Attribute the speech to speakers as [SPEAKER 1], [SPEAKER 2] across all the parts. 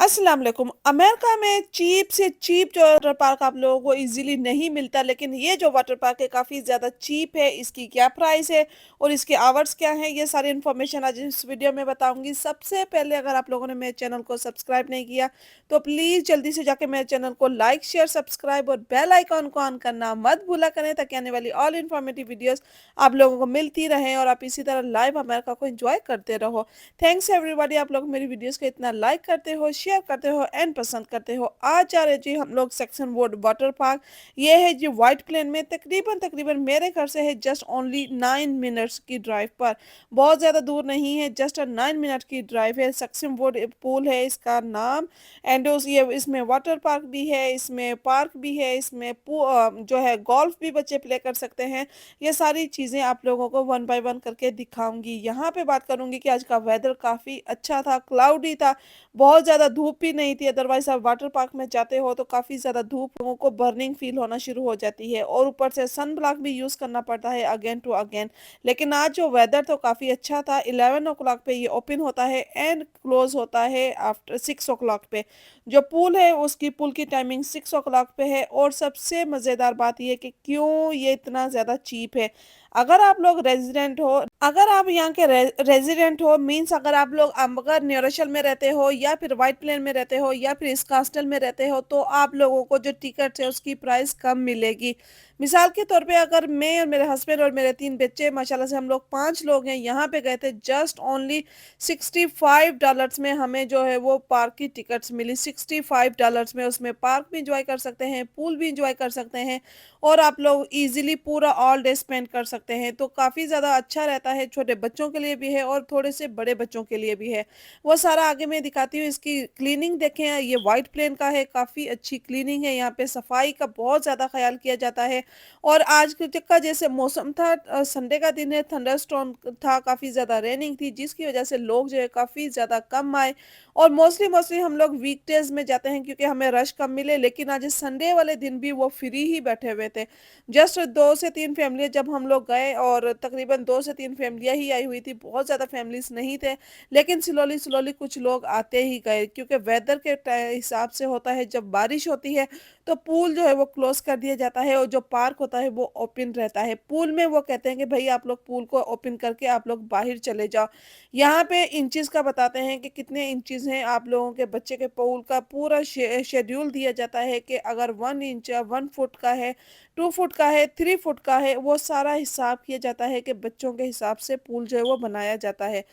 [SPEAKER 1] अस्सलाम वालेकुम। अमेरिका में चीप से चीप जो वाटर पार्क आप लोगों को इजीली नहीं मिलता, लेकिन ये जो वाटर पार्क है काफ़ी ज़्यादा चीप है। इसकी क्या प्राइस है और इसके आवर्स क्या हैं, ये सारी इन्फॉर्मेशन आज इस वीडियो में बताऊंगी। सबसे पहले अगर आप लोगों ने मेरे चैनल को सब्सक्राइब नहीं किया तो प्लीज़ जल्दी से जाके मेरे चैनल को लाइक शेयर सब्सक्राइब और बेल आइकॉन को ऑन करना मत भूला करें, ताकि आने वाली ऑल इन्फॉर्मेटिव वीडियोज़ आप लोगों को मिलती रहें और आप इसी तरह लाइव अमेरिका को एंजॉय करते रहो। थैंक्स एवरीबॉडी, आप लोग मेरी वीडियोस को इतना लाइक करते हो, शेयर करते हो एंड पसंद करते हो। आज जा रहे जी हम लोग सेक्शन बोर्ड वाटर पार्क। ये है जी वाइट प्लेन में, तकरीबन तकरीबन मेरे घर से है जस्ट ओनली 9 मिनट्स की ड्राइव पर। बहुत ज़्यादा दूर नहीं है, जस्ट 9 मिनट की ड्राइव है। सेक्शन बोर्ड पूल है इसका नाम। एंड उस ये इसमें वाटर पार्क भी है, इसमें पार्क भी है, इसमें जो है गोल्फ भी बच्चे प्ले कर सकते हैं। ये सारी चीज़ें आप लोगों को वन बाय वन करके दिखाऊंगी। यहाँ पे बात करूंगी कि आज का वेदर काफ़ी अच्छा था, क्लाउडी था, बहुत ज़्यादा धूप भी नहीं थी। अदरवाइज आप वाटर पार्क में जाते हो तो काफ़ी ज़्यादा धूप लोगों को बर्निंग फील होना शुरू हो जाती है और ऊपर से सन ब्लॉक भी यूज़ करना पड़ता है अगेन टू अगेन। लेकिन आज जो वेदर तो काफ़ी अच्छा था। 11 ओ क्लॉक पे ये ओपन होता है एंड क्लोज होता है आफ्टर 6 ओ क्लॉक पे। जो पूल है उसकी पूल की टाइमिंग 6 ओ क्लॉक पे है। और सबसे मज़ेदार बात यह कि क्यों ये इतना ज़्यादा चीप है। अगर आप लोग रेजिडेंट हो, अगर आप यहाँ के रेजिडेंट हो मीन्स अगर आप लोग अगर न्यूरोशल में रहते हो या फिर वाइट प्लेन में रहते हो या फिर स्कास्टल में रहते हो, तो आप लोगों को जो टिकट है उसकी प्राइस कम मिलेगी। मिसाल के तौर पे अगर मैं और मेरे हस्बैंड और मेरे 3 बच्चे, माशाल्लाह से हम लोग 5 लोग हैं, यहाँ पे गए थे जस्ट ओनली $65 में हमें जो है वो पार्क की टिकट्स मिली। $65 में उसमें पार्क भी इंजॉय कर सकते हैं, पूल भी इंजॉय कर सकते हैं और आप लोग इजीली पूरा ऑल डे स्पेंड कर सकते हैं। तो काफ़ी ज़्यादा अच्छा रहता है, छोटे बच्चों के लिए भी है और थोड़े से बड़े बच्चोों के लिए भी है। वो सारा आगे मैं दिखाती हूँ। इसकी क्लीनिंग देखें, ये वाइट प्लेन का है, काफ़ी अच्छी क्लीनिंग है। यहाँ पे सफाई का बहुत ज़्यादा ख्याल किया जाता है। और आज का जैसे मौसम था, संडे का दिन है, थंडरस्टॉर्म था, काफ़ी ज़्यादा रेनिंग थी, जिसकी वजह से लोग जो है काफ़ी ज़्यादा कम आए। और मोस्टली मोस्टली हम लोग वीकडेज में जाते हैं क्योंकि हमें रश कम मिले, लेकिन आज संडे वाले दिन भी वो फ्री ही बैठे हुए थे। जस्ट 2 से 3 फैमिली जब हम लोग गए और तकरीबन 2 से 3 फैमिलियाँ ही आई हुई थी, बहुत ज़्यादा फैमिलीज नहीं थे। लेकिन स्लोली स्लोली कुछ लोग आते ही गए क्योंकि वेदर के हिसाब से होता है। जब बारिश होती है तो पूल जो है वो क्लोज कर दिया जाता है और जो पार्क होता है वो ओपन रहता है। पूल में वो कहते हैं कि भाई आप लोग पूल को ओपन करके आप लोग बाहर चले जाओ। यहाँ पे इंचेस का बताते हैं कि कितने इंचेस हैं। आप लोगों के बच्चे के पूल का पूरा शेड्यूल दिया जाता है कि अगर 1 इंच 1 फुट का है, 2 फुट का है, 3 फुट का है, वो सारा हिसाब किया जाता है कि बच्चों के हिसाब से पूल जो है वो बनाया जाता है।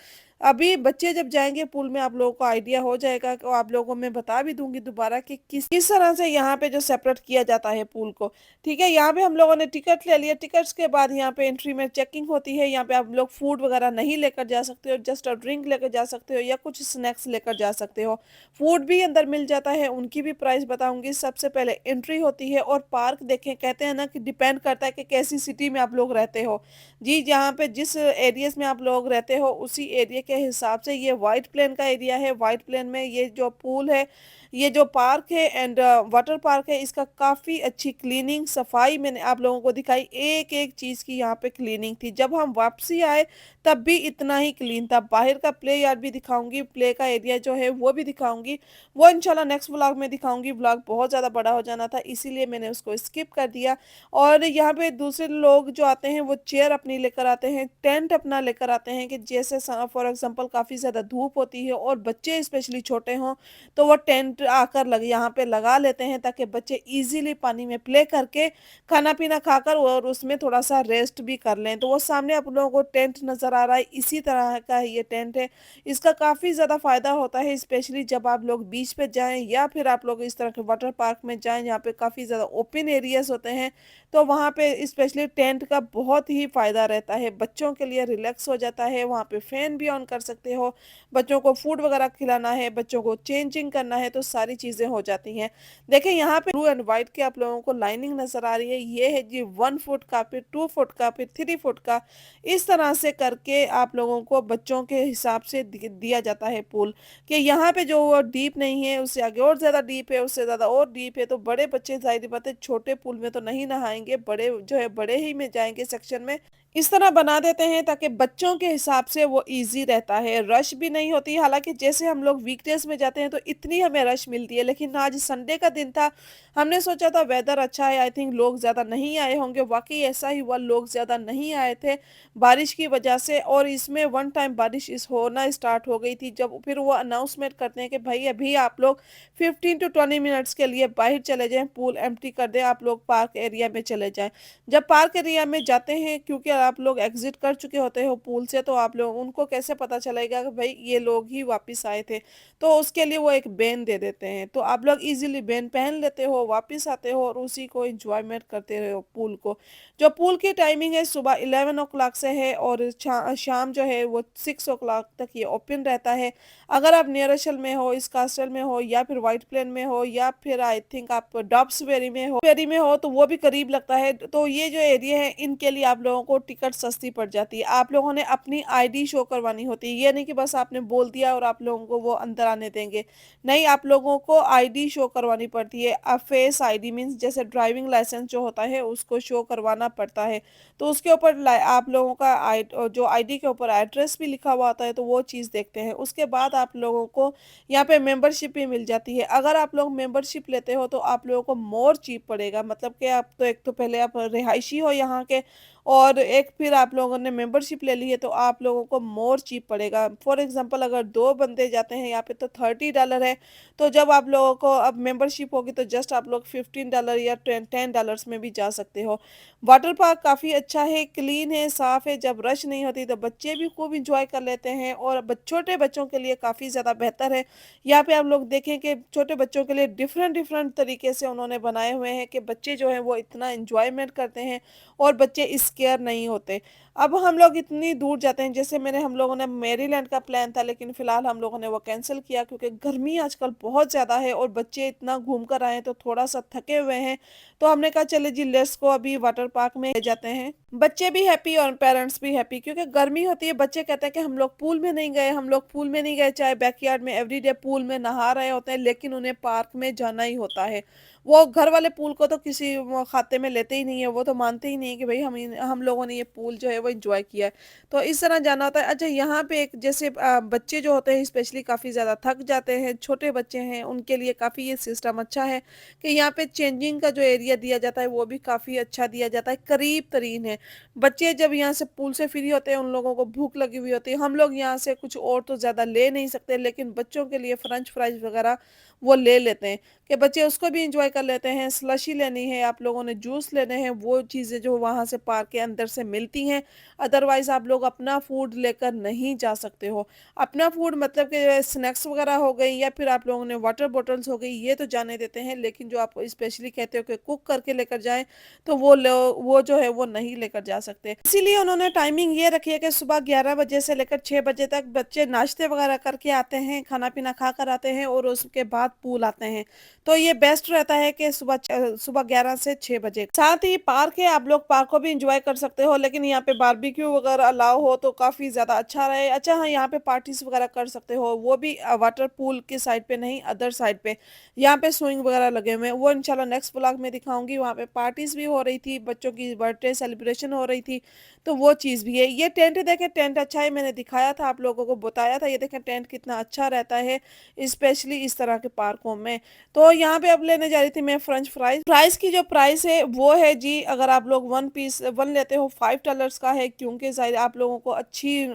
[SPEAKER 1] अभी बच्चे जब जाएंगे पूल में आप लोगों को आइडिया हो जाएगा, तो आप लोगों को मैं बता भी दूंगी दोबारा कि किस तरह से यहाँ पे जो सेपरेट किया जाता है पूल को। ठीक है, यहाँ पे हम लोगों ने टिकट ले लिया। टिकट्स के बाद यहाँ पे एंट्री में चेकिंग होती है। यहाँ पे आप लोग फूड वगैरह नहीं लेकर जा सकते हो, जस्ट ड्रिंक लेकर जा सकते हो या कुछ स्नैक्स लेकर जा सकते हो। फूड भी अंदर मिल जाता है, उनकी भी प्राइस बताऊंगी। सबसे पहले एंट्री होती है और पार्क देखें, कहते हैं ना कि डिपेंड करता है कि कैसी सिटी में आप लोग रहते हो। जी, जहाँ पे जिस एरियाज में आप लोग रहते हो उसी एरिया के हिसाब से ये वाइट प्लेन का एरिया है। वाइट प्लेन में ये जो पूल है, ये जो पार्क है एंड वाटर पार्क है, इसका काफ़ी अच्छी क्लीनिंग सफाई मैंने आप लोगों को दिखाई। एक एक चीज़ की यहाँ पे क्लीनिंग थी। जब हम वापसी आए तब भी इतना ही क्लीन था। बाहर का प्ले यार्ड भी दिखाऊंगी, प्ले का एरिया जो है वो भी दिखाऊंगी। वो इंशाल्लाह नेक्स्ट व्लॉग में दिखाऊंगी। व्लॉग बहुत ज़्यादा बड़ा हो जाना था, इसीलिए मैंने उसको स्किप कर दिया। और यहाँ पे दूसरे लोग जो आते हैं वो चेयर अपनी लेकर आते हैं, टेंट अपना लेकर आते हैं कि जैसे फॉर एग्जांपल काफ़ी ज़्यादा धूप होती है और बच्चे स्पेशली छोटे हों तो वो टेंट आकर यहाँ पे लगा लेते हैं, ताकि बच्चे इजीली पानी में प्ले करके खाना पीना खाकर और उसमें थोड़ा सा रेस्ट भी कर लें। तो वो सामने आप लोगों को टेंट नज़र आ रहा है, इसी तरह का ये टेंट है। इसका काफ़ी ज़्यादा फ़ायदा होता है, स्पेशली जब आप लोग बीच पे जाएं या फिर आप लोग इस तरह के वाटर पार्क में जाएं जहाँ पे काफ़ी ज़्यादा ओपन एरियाज होते हैं। तो वहाँ पे स्पेशली टेंट का बहुत ही फ़ायदा रहता है। बच्चों के लिए रिलैक्स हो जाता है, वहाँ पे फ़ैन भी ऑन कर सकते हो, बच्चों को फूड वगैरह खिलाना है, बच्चों को चेंजिंग करना है, तो सारी चीज़ें हो जाती हैं। देखिए यहाँ पे ब्लू एंड व्हाइट की आप लोगों को लाइनिंग नज़र आ रही है। ये है जी 1 फुट का, फिर 2 फुट का, फिर 3 फुट का। इस तरह से करके आप लोगों को बच्चों के हिसाब से दिया जाता है पूल। कि यहाँ पे जो डीप नहीं है उससे आगे और ज़्यादा डीप है, उससे ज़्यादा और डीप है। तो बड़े बच्चे ज़ाहिर बात है छोटे पूल में तो नहीं नहाएंगे, बड़े जो है बड़े ही में जाएंगे सेक्शन में। इस तरह बना देते हैं ताकि बच्चों के हिसाब से वो ईज़ी रहता है, रश भी नहीं होती। हालाँकि जैसे हम लोग वीकडेज़ में जाते हैं तो इतनी हमें रश मिलती है, लेकिन आज संडे का दिन था, हमने सोचा था वेदर अच्छा है, आई थिंक लोग ज़्यादा नहीं आए होंगे, वाक़ई ऐसा ही हुआ, लोग ज़्यादा नहीं आए थे बारिश की वजह से। और इसमें वन टाइम बारिश इस होना स्टार्ट हो गई थी, जब फिर वो अनाउंसमेंट करते हैं कि भई अभी आप लोग 15 टू 20 मिनट्स के लिए बाहर चले जाएँ, पूल एम्प्टी कर दें, आप लोग पार्क एरिया में चले जाएँ। जब पार्क एरिया में जाते हैं, क्योंकि आप लोग एग्जिट कर चुके होते हो पूल से, तो आप लोग उनको कैसे पता चलेगा कि भाई ये लोग ही वापस आए थे। तो उसके लिए वो एक बैन दे देते हैं, तो आप लोग इजीली बैन पहन लेते हो, वापस आते हो और उसी को इंजॉयमेंट करते रहो पूल को। जो पूल की टाइमिंग है सुबह 11 o'clock से है और शाम जो है वो 6 o'clock तक ये ओपन रहता है। अगर आप नियर असल में हो, इस कास्टल में हो या फिर व्हाइट प्लेन में हो या फिर आई थिंक आप डब्सबेरी में हो तो वो भी करीब लगता है। तो ये जो एरिया है इनके लिए आप लोगों को टिकट सस्ती पड़ जाती है। आप लोगों ने अपनी आईडी शो करवानी होती है। ये नहीं कि बस आपने बोल दिया और आप लोगों को वो अंदर आने देंगे। नहीं, आप लोगों को आईडी शो करवानी पड़ती है। फेस आईडी मीन्स जैसे ड्राइविंग लाइसेंस जो होता है उसको शो करवाना पड़ता है। तो उसके ऊपर आप लोगों का जो आईडी के ऊपर एड्रेस भी लिखा हुआ होता है, तो वो चीज़ देखते हैं। उसके बाद आप लोगों को यहाँ पे मेंबरशिप भी मिल जाती है। अगर आप लोग मेंबरशिप लेते हो तो आप लोगों को मोर चीप पड़ेगा, मतलब कि आप तो एक तो पहले आप रिहायशी हो यहाँ के, और एक फिर आप लोगों ने मेंबरशिप ले ली है तो आप लोगों को मोर चीप पड़ेगा। फॉर एग्जांपल अगर 2 बंदे जाते हैं यहाँ पे तो $30 है, तो जब आप लोगों को अब मेंबरशिप होगी तो जस्ट आप लोग $15 या $10 में भी जा सकते हो। वाटर पार्क काफ़ी अच्छा है, क्लीन है, साफ़ है, जब रश नहीं होती तो बच्चे भी खूब एन्जॉय कर लेते हैं और छोटे बच्चों के लिए काफ़ी ज़्यादा बेहतर है। यहाँ पे आप लोग देखें कि छोटे बच्चों के लिए डिफरेंट डिफरेंट तरीके से उन्होंने बनाए हुए हैं कि बच्चे जो हैं वो इतना एंजॉयमेंट करते हैं और बच्चे स्केयर नहीं होते। अब हम लोग इतनी दूर जाते हैं, जैसे मैंने हम लोगों ने मैरीलैंड का प्लान था, लेकिन फ़िलहाल हम लोगों ने वो कैंसिल किया क्योंकि गर्मी आजकल बहुत ज़्यादा है और बच्चे इतना घूम कर आए हैं तो थोड़ा-सा थके हुए हैं। तो हमने कहा चलिए जी लेट्स गो अभी वाटर पार्क में जाते हैं। बच्चे भी हैप्पी और पेरेंट्स भी हैप्पी, क्योंकि गर्मी होती है, बच्चे कहते हैं कि हम लोग पूल में नहीं गए, हम लोग पूल में नहीं गए, चाहे बैकयार्ड में एवरीडे पूल में नहा रहे होते हैं, लेकिन उन्हें पार्क में जाना ही होता है। वो घर वाले पूल को तो किसी वो खाते में लेते ही नहीं है, वो तो मानते ही नहीं है कि भई हम लोगों ने ये पूल जो है वो एन्जॉय किया है। तो इस तरह जाना होता है। अच्छा, यहाँ पे एक जैसे बच्चे जो होते हैं स्पेशली काफ़ी ज़्यादा थक जाते हैं, छोटे बच्चे हैं, उनके लिए काफ़ी ये सिस्टम अच्छा है कि यहाँ पे चेंजिंग का जो एरिया दिया जाता है वो भी काफ़ी अच्छा दिया जाता है, करीब-तरीन है। बच्चे जब यहाँ से पूल से फ्री होते हैं, उन लोगों को भूख लगी हुई होती है। हम लोग यहाँ से कुछ और तो ज़्यादा ले नहीं सकते, लेकिन बच्चों के लिए फ्रेंच फ्राइज़ वगैरह वो ले लेते हैं कि बच्चे उसको भी एन्जॉय कर लेते हैं। स्लशी लेनी है, आप लोगों ने जूस लेने हैं, वो चीज़ें जो वहाँ से पार्क के अंदर से मिलती हैं। अदरवाइज़ आप लोग अपना फूड लेकर नहीं जा सकते हो। अपना फूड मतलब कि स्नैक्स वगैरह हो गई या फिर आप लोगों ने वाटर बॉटल्स हो गई, ये तो जाने देते हैं, लेकिन जो आप स्पेशली कहते हो कि कुक करके लेकर जाएँ, तो वो जो है वो नहीं लेकर जा सकते। इसीलिए उन्होंने टाइमिंग ये रखी है कि सुबह 11 बजे से लेकर 6 बजे तक बच्चे नाश्ते वगैरह करके आते हैं, खाना-पीना खाकर आते हैं और उसके बाद पूल आते हैं। तो ये बेस्ट रहता है कि सुबह 11 से 6 बजे। साथ ही पार्क है, आप लोग पार्क को भी एन्जॉय कर सकते हो, लेकिन यहाँ पे बारबेक्यू वगैरह अलाउ हो तो काफ़ी ज़्यादा अच्छा रहे। अच्छा हाँ, यहाँ पे पार्टीज़ वगैरह कर सकते हो, वो भी वाटर पूल की साइड पे नहीं, अदर साइड पे। यहाँ पे स्विंग वगैरह लगे हुए हैं, वो इंशाल्लाह नेक्स्ट व्लॉग में दिखाऊँगी। वहाँ पे पार्टीज़ भी हो रही थी, बच्चों की बर्थडे सेलिब्रेशन हो रही थी, तो वो चीज़ भी है। ये टेंट देखें, टेंट अच्छा है, मैंने दिखाया था, आप लोगों को बताया था, ये देखें टेंट कितना अच्छा रहता है, स्पेशली इस तरह के पार्कों में। तो यहाँ पे अब लेने जा रही थी मैं फ्रेंच फ्राइज़। फ्राइज़ की जो प्राइस है वो है जी, अगर आप लोग 1 लेते हो $5 का है, क्योंकि ज़ाहिर है आप लोगों को अच्छी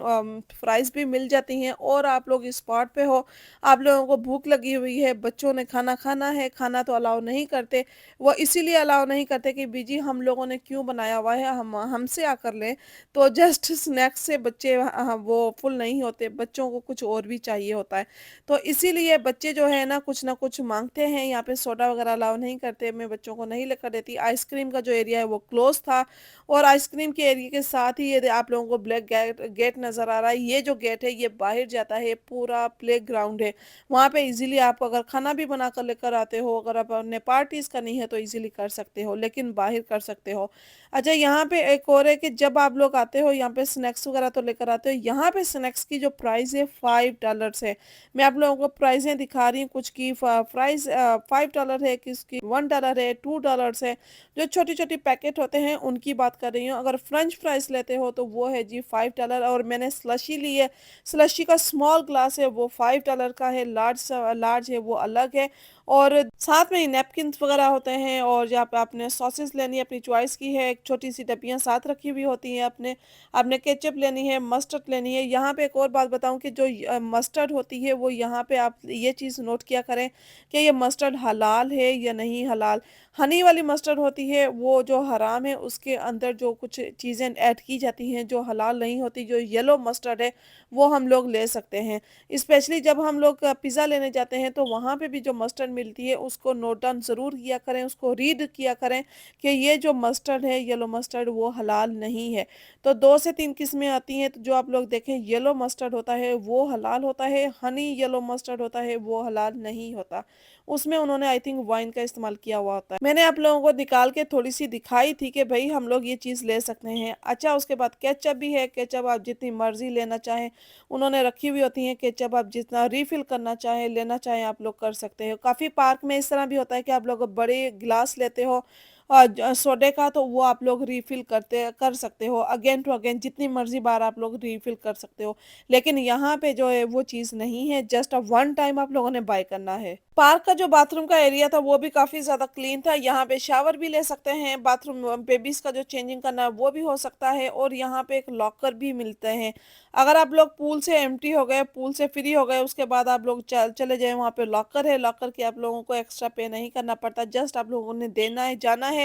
[SPEAKER 1] फ्राइज़ भी मिल जाती हैं और आप लोग स्पॉट पे हो, आप लोगों को भूख लगी हुई है, बच्चों ने खाना खाना है, खाना तो अलाउ नहीं करते। वो इसीलिए अलाउ नहीं करते कि बीजी हम लोगों ने क्यों बनाया हुआ है, हम हमसे आकर लें। तो जस्ट स्नैक्स से बच्चे वो फुल नहीं होते, बच्चों को कुछ और भी चाहिए होता है। तो इसीलिए बच्चे जो है ना कुछ माँगते हैं, यहाँ पे सोडा वगैरह अलाउ नहीं करते, मैं बच्चों को नहीं लेकर देती। आइसक्रीम का जो एरिया है वो क्लोज़ था और आइसक्रीम के एरिया के साथ ही ये आप लोगों को ब्लैक गेट गेट नज़र आ रहा है। ये जो गेट है ये बाहर जाता है, पूरा प्लेग्राउंड है। वहाँ पे इज़िली आप अगर खाना भी बनाकर लेकर आते हो, अगर आपने पार्टीज़ करनी है तो इज़िली कर सकते हो, लेकिन बाहर कर सकते हो। अच्छा, यहाँ पे एक और है कि जब आप लोग आते हो यहाँ पे स्नैक्स वगैरह तो लेकर आते हो, यहाँ पे स्नैक्स की जो प्राइस है $5 है। मैं आप लोगों को प्राइसें दिखा रही हूँ, कुछ की प्राइस $5 है, किसकी $1 है, $2 है। जो छोटी छोटी पैकेट होते हैं उनकी बात कर रही हूँ। अगर फ्रेंच फ्राइज लेते हो तो वो है जी $5 और मैंने स्लशी ली है, स्लशी का स्मॉल ग्लास है वो $5 का है, लार्ज है वो अलग है। और साथ में ही नैपकिन्स वगैरह होते हैं और जहाँ पे आपने सॉसेस लेनी है अपनी चॉइस की है, एक छोटी-सी डब्बियाँ साथ रखी हुई होती हैं आपने। आपने केचअप लेनी है, मस्टर्ड लेनी है। यहाँ पे एक और बात बताऊँ कि जो मस्टर्ड होती है वो यहाँ पे आप ये चीज़ नोट किया करें कि ये मस्टर्ड हलाल है या नहीं हलाल। हनी वाली मस्टर्ड होती है वो जो हराम है, उसके अंदर जो कुछ चीज़ें ऐड की जाती हैं जो हलाल नहीं होती, जो येलो मस्टर्ड है वो हम लोग ले सकते हैं। स्पेशली जब हम लोग पिज़्ज़ा लेने जाते हैं तो वहाँ पे भी जो मस्टर्ड मिलती है उसको नोट डाउन ज़रूर किया करें, उसको रीड किया करें कि ये जो मस्टर्ड है येलो मस्टर्ड वो हलाल नहीं है। तो 2 से 3 किस्में आती हैं, तो जो आप लोग देखें येलो मस्टर्ड होता है वो हलाल होता है, हनी येलो मस्टर्ड होता है वो हलाल नहीं होता। उसमें उन्होंने आई थिंक वाइन का इस्तेमाल किया हुआ होता है। मैंने आप लोगों को निकाल के थोड़ी-सी दिखाई थी कि भई हम लोग ये चीज़ ले सकते हैं। अच्छा उसके बाद केचअप भी है, केचअप आप जितनी मर्ज़ी लेना चाहें, उन्होंने रखी हुई होती हैं केचअप आप जितना रिफ़िल करना चाहें, लेना चाहें आप लोग कर सकते हो। काफ़ी पार्क में इस तरह भी होता है कि आप लोग बड़े गिलास लेते हो सोडे का तो वो आप लोग रिफ़िल कर सकते हो अगेन टू अगेन जितनी मर्ज़ी बार आप लोग रिफ़िल कर सकते हो। लेकिन यहाँ पे जो है वो चीज़ नहीं है, जस्ट वन टाइम आप लोगों ने बाय करना है। पार्क का जो बाथरूम का एरिया था वो भी काफ़ी ज़्यादा क्लीन था, यहाँ पे शावर भी ले सकते हैं, बाथरूम बेबीज़ का जो चेंजिंग करना है वो भी हो सकता है और यहाँ पे एक लॉकर भी मिलते हैं। अगर आप लोग पूल से एम्प्टी हो गए, पूल से फ्री हो गए, उसके बाद आप लोग चले जाएँ वहाँ पे लॉकर है, लॉकर की आप लोगों को एक्स्ट्रा पे नहीं करना पड़ता, जस्ट आप लोगों ने देना है, जाना है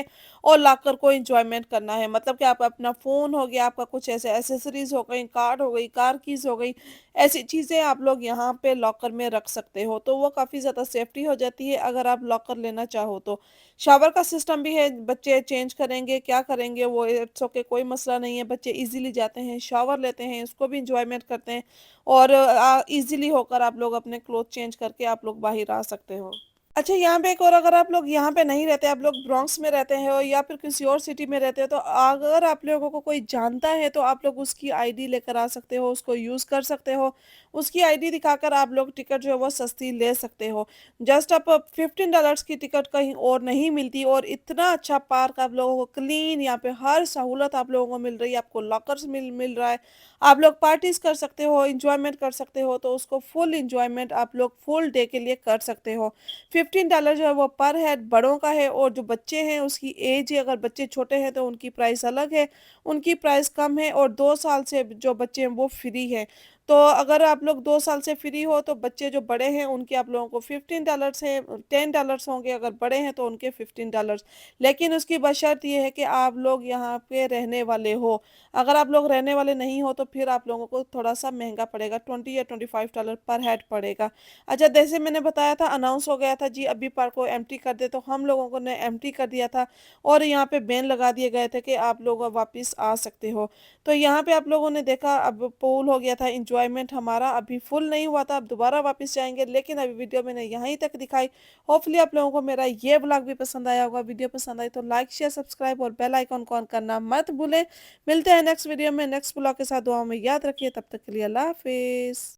[SPEAKER 1] और लॉकर को एन्जॉयमेंट करना है। मतलब कि आप अपना फ़ोन हो गया, आपका कुछ ऐसे एक्सेसरीज़ हो गई, कार्ड हो गई, कार कीज़ हो गई, ऐसी चीज़ें आप लोग यहाँ पे लॉकर में रख सकते हो, तो वो काफ़ी ज़्यादा सेफ्टी हो जाती है अगर आप लॉकर लेना चाहो तो। शावर का सिस्टम भी है, बच्चे चेंज करेंगे, क्या करेंगे वो इट्स ओके कोई मसला नहीं है, बच्चे ईज़िली जाते हैं, शावर लेते हैं, उसको भी एन्जॉयमेंट करते हैं और ईज़िली होकर आप लोग अपने क्लॉथ चेंज करके आप लोग बाहर आ सकते हो। अच्छा यहाँ पे एक और अगर आप लोग यहाँ पे नहीं रहते, आप लोग ब्रोंक्स में रहते हो या फिर किसी और सिटी में रहते हो, तो अगर आप लोगों को कोई जानता है तो आप लोग उसकी आईडी लेकर आ सकते हो, उसको यूज़ कर सकते हो। उसकी आईडी दिखाकर आप लोग टिकट जो है वो सस्ती ले सकते हो। जस्ट आप $15 की टिकट कहीं और नहीं मिलती और इतना अच्छा पार्क आप लोगों को क्लीन यहाँ पे हर सहूलत आप लोगों को मिल रही है, आपको लॉकर्स मिल रहा है। आप लोग पार्टीज़ कर सकते हो, एन्जॉयमेंट कर सकते हो, तो उसको फुल एन्जॉयमेंट आप लोग फुल डे के लिए कर सकते हो। $15 जो है वो पर हेड बड़ों का है और जो बच्चे हैं उसकी एज है अगर बच्चे छोटे हैं तो उनकी प्राइस अलग है, उनकी प्राइस कम है और 2 साल से जो बच्चे हैं वो फ्री है। तो अगर आप लोग 2 साल से फ्री हो तो बच्चे जो बड़े हैं उनके आप लोगों को $15 है, $10 होंगे अगर बड़े हैं तो उनके $15 लेकिन उसकी बशर्त ये है कि आप लोग यहाँ पे रहने वाले हो। अगर आप लोग रहने वाले नहीं हो तो फिर आप लोगों को थोड़ा-सा महँगा पड़ेगा, 20 या $25 पर हेड पड़ेगा। अच्छा जैसे मैंने बताया था अनाउंस हो गया था जी अभी पार्क को एम्प्टी कर दे तो हम लोगों को ने एम्प्टी कर दिया था और यहाँ पे बैन लगा दिए गए थे कि आप लोग अब वापस आ सकते हो। तो यहाँ पे आप लोगों ने देखा अब पूल हो गया था एन्जॉयमेंट हमारा अभी फुल नहीं हुआ था अब दोबारा वापस जाएँगे लेकिन अभी वीडियो मैंने यहीं तक दिखाई। होपफुली आप लोगों को मेरा ये व्लॉग भी पसंद आया होगा। वीडियो पसंद आई तो लाइक, शेयर, सब्सक्राइब और बेल आइकन को ऑन करना मत भूलें। मिलते हैं नेक्स्ट वीडियो में नेक्स्ट व्लॉग के साथ। दुआओं में याद रखिए। तब तक के लिए अल्लाह हाफ़िज़।